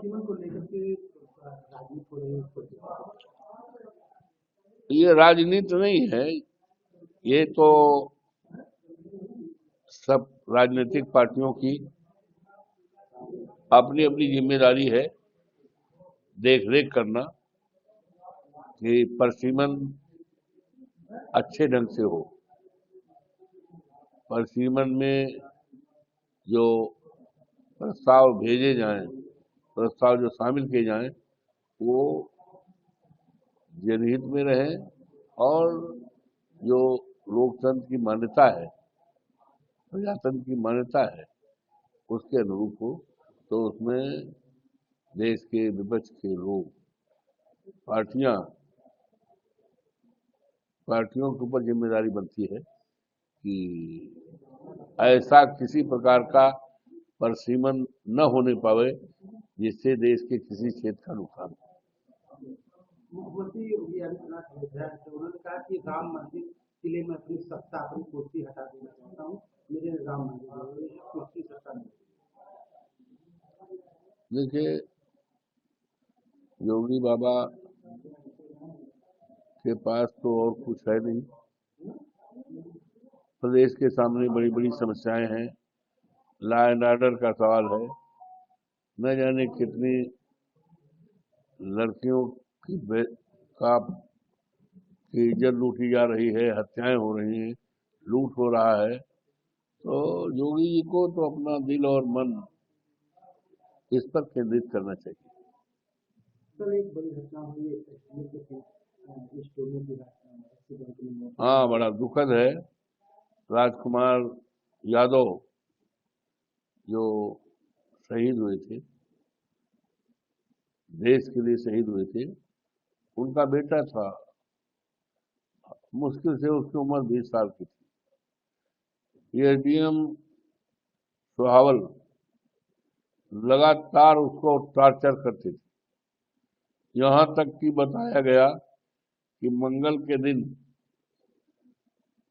परसिमन को लेकर के राजनीति हो रही है उसको ये राजनीति नहीं है, ये तो सब राजनीतिक पार्टियों की अपनी अपनी जिम्मेदारी है देख रेख करना कि परसिमन अच्छे ढंग से हो। परसिमन में जो प्रस्ताव भेजे जाएं, प्रस्ताव जो शामिल किए जाएं, वो जनहित में रहे और जो लोकतंत्र की मान्यता है, प्रजातंत्र की मान्यता है, उसके अनुरूप हो। तो उसमें देश के विपक्ष के लोग, पार्टियों के ऊपर जिम्मेदारी बनती है कि ऐसा किसी प्रकार का परसिमन न होने पावे जिससे देश के किसी क्षेत्र का नुकसान हो। मुख्यमंत्री योगी आदित्यनाथ अयोध्या से उन्होंने कहा कि राम मंदिर के लिए मैं अपनी सत्ता, अपनी कुर्सी हटा देना चाहता हूँ, मेरे राम मंदिर कुर्सी सत्ता नहीं। देखिए, योगी बाबा के पास तो और कुछ है नहीं। प्रदेश के सामने बड़ी बड़ी समस्याएं हैं, लॉ एंड ऑर्डर का सवाल है, न जाने कितनी लड़कियों की इज्जत लूटी जा रही है, हत्याएं हो रही हैं, लूट हो रहा है। तो योगी जी को तो अपना दिल और मन इस पर केंद्रित करना चाहिए। सर, एक बड़ी घटना हुई हाँ, बड़ा दुखद है। राजकुमार यादव जो शहीद हुए थे, देश के लिए शहीद हुए थे, उनका बेटा था, मुश्किल से उसकी उम्र 20 साल की थी। एसडीएम सुहावल लगातार उसको टॉर्चर करते थे, यहां तक कि बताया गया कि मंगल के दिन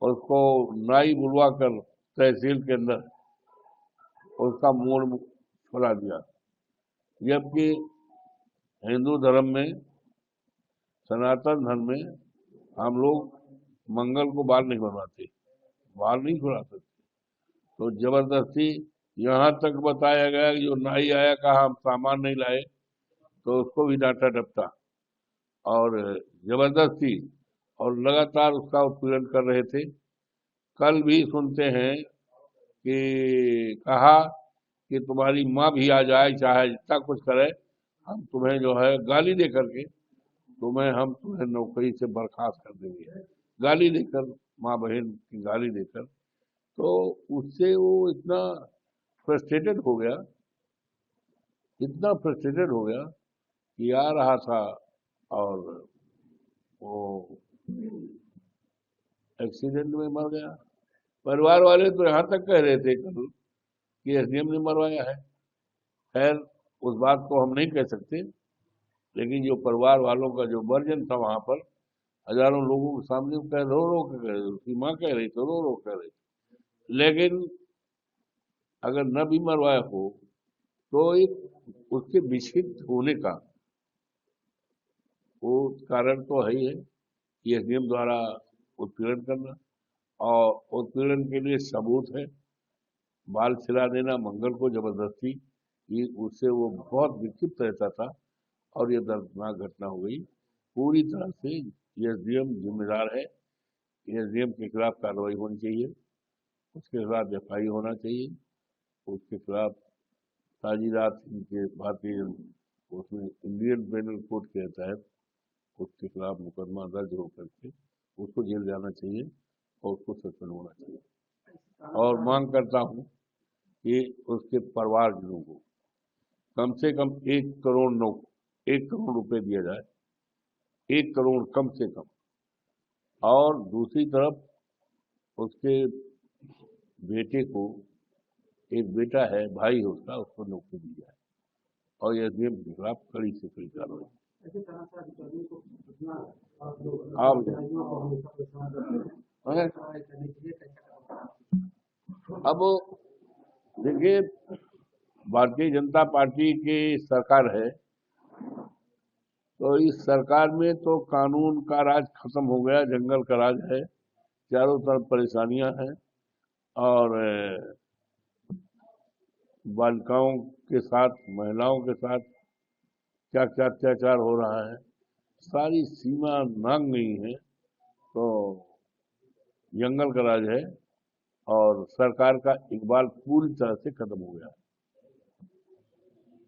उसको नाई बुलवा कर तहसील के अंदर उसका मूड छुड़ा दिया। जबकि हिंदू धर्म में, सनातन धर्म में हम लोग मंगल को बाल नहीं बनवाते, बाल नहीं छुड़ा सकते। तो जबरदस्ती यहाँ तक बताया गया कि जो नाई आया कहा हम सामान नहीं लाए, तो उसको भी डांटा डपटा और जबरदस्ती और लगातार उसका उत्पीड़न कर रहे थे। कल भी सुनते हैं कि कहा कि तुम्हारी माँ भी आ जाए, चाहे जितना कुछ करे, हम तुम्हें जो है गाली दे करके हम तुम्हें नौकरी से बर्खास्त कर देंगे, गाली देकर, माँ बहन की गाली देकर। तो उससे वो इतना फ्रस्ट्रेटेड हो गया, इतना फ्रस्ट्रेटेड हो गया कि आ रहा था और वो एक्सीडेंट में मर गया। परिवार वाले तो यहाँ तक कह रहे थे कल कि एसडीएम ने मरवाया है। खैर, उस बात को हम नहीं कह सकते, लेकिन जो परिवार वालों का जो वर्जन था वहां पर, हजारों लोगों के सामने रो रो के कह रहे, उसकी माँ कह रही तो रो रो कह रही। लेकिन अगर न भी मरवाया हो तो एक उसके विक्षिप्त होने का वो कारण तो है ही है कि एसडीएम द्वारा उत्पीड़न करना, और उत्पीड़न के लिए सबूत है बाल छिला देना मंगल को जबरदस्ती। ये उससे वो बहुत विक्षिप्त रहता था और ये दर्दनाक घटना हो गई। पूरी तरह से एसडीएम जिम्मेदार है, एसडीएम के खिलाफ कार्रवाई होनी चाहिए, उसके खिलाफ एफआई होना चाहिए, उसके खिलाफ ताजीरात के भारतीय उसमें इंडियन पेनल कोड के तहत उसके खिलाफ मुकदमा दर्ज हो करके उसको जेल जाना चाहिए और उसको सस्पेंड होना चाहिए। और मांग करता हूँ कि उसके परिवारजनों को कम से कम 1 करोड़ रुपए दिया जाए, 1 करोड़ कम से कम। और दूसरी तरफ उसके बेटे को, एक बेटा है, भाई है उसको नौकरी दी जाए और एसडीएम के खिलाफ कड़ी से कड़ी कार्रवाई। अब देखिए, भारतीय जनता पार्टी की सरकार है, तो इस सरकार में तो कानून का राज खत्म हो गया, जंगल का राज है। चारों तरफ परेशानियां हैं और बालिकाओं के साथ, महिलाओं के साथ क्या क्या अत्याचार हो रहा है, सारी सीमा नांग गई है। तो जंगल का राज है और सरकार का इकबाल पूरी तरह से खत्म हो गया।